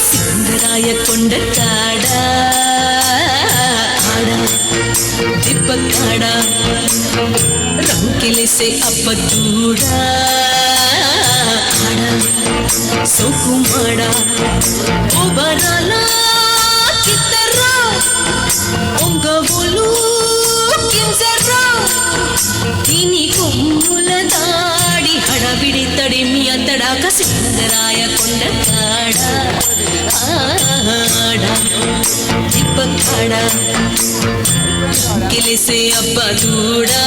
సింగరాయ కొండ కాడ దిబ్బకాడ రంకెలిసే అప్పదూడా సోకుమాడ ఓబరాల కిత్తరా ఒంగోలు కింజరా తిని కొమ్ముల దాడి హడవిడి తడిమి అతడాక సింగరాయ కొండ కాడ దిబ్బకాడ రంకెలిసే అప్పదూడా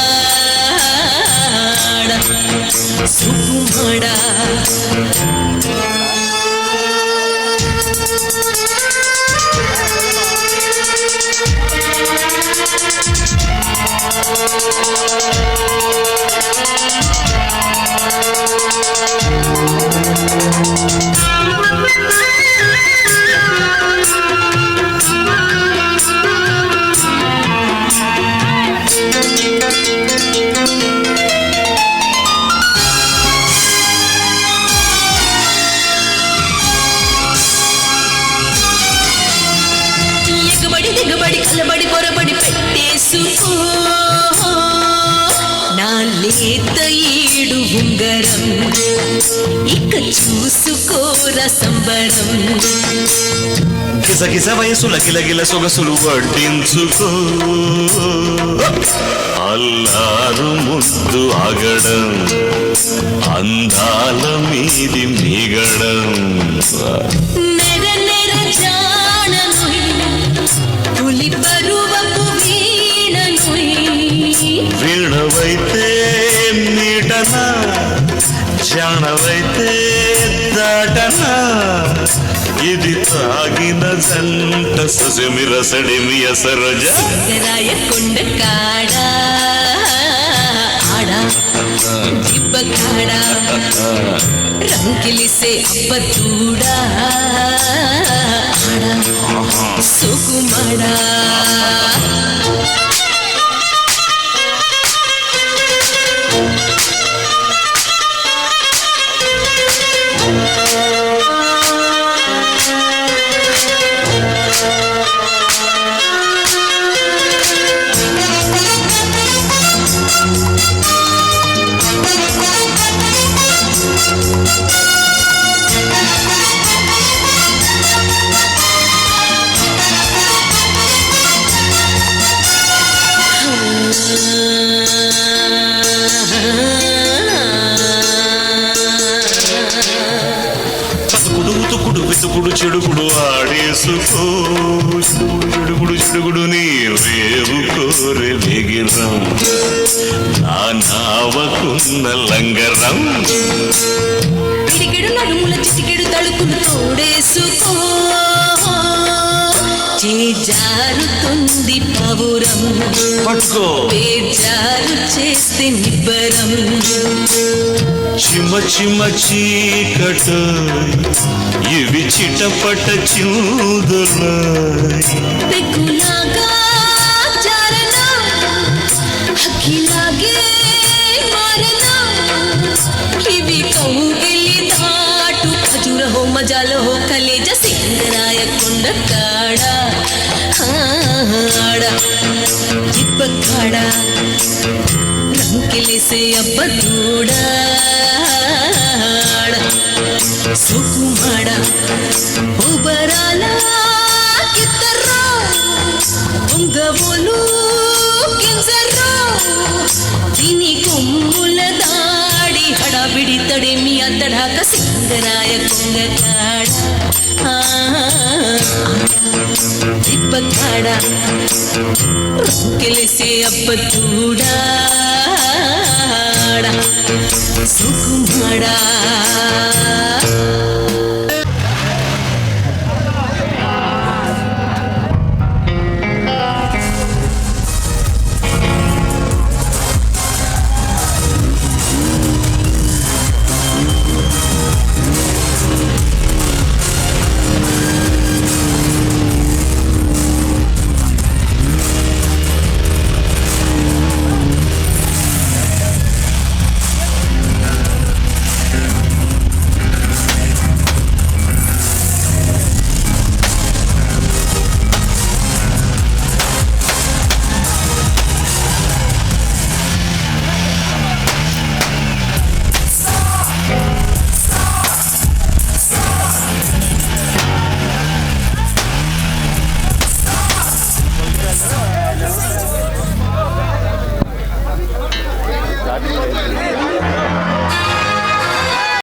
సుకుమాడ దిగబడి కలబడి పొరబడి పెట్టేసుకో నా లేత ఈడు ఉంగరం ఇక చూసుకోర సంబరం కిసకిస వయసుల గిలగిల సొగసులు వడ్డించుకో అల్లారు ముద్దు ఆగడం అందాల మీది మిగడం నెర నెర జానను పులి పరువపు వీణను వీణవైతే నీటనా జానవైతే దాటనా ఇది తాగిన జంట సజమిర సడిమియ సరోజ సింగరాయ కొండ కాడ దిబ్బకాడ రంకెలిసే అప్పదూడా సుకుమాడ వెతుకుడు చెడుగుడు ఆడేసుకో చెడుగుడు చెడుగుడు నీ రేవు కోరే వెగిరం నా నావకున్న లంగరం పిడికెడు నడుముల చిటికెడు తడుకులు తోడేసుకో చేజారుతుంది పౌరం పట్టుకో బేజారు చేస్తే నిబ్బరం చిమ చిమ చీకట ఇవి చిటపట చూదుల పెగ్గులాగా జారనా హక్కిలాగే మారనా ఇవి కౌగిలి దాటు ఖజుర హో మజాల హో కలేజ సింగరాయ కొండ కాడ దిబ్బకాడ రంకెలిసే అప్పదూడా సుకుమాడ ఓబరాల కిత్తరా ఒంగోలు కింజరా తిని కొమ్ముల దాడి హడావిడి తడిమి అతడాక సింగరాయ కొండ కాడ దిబ్బకాడ రంకెలిసే అప్పదూడా సుకుమాడ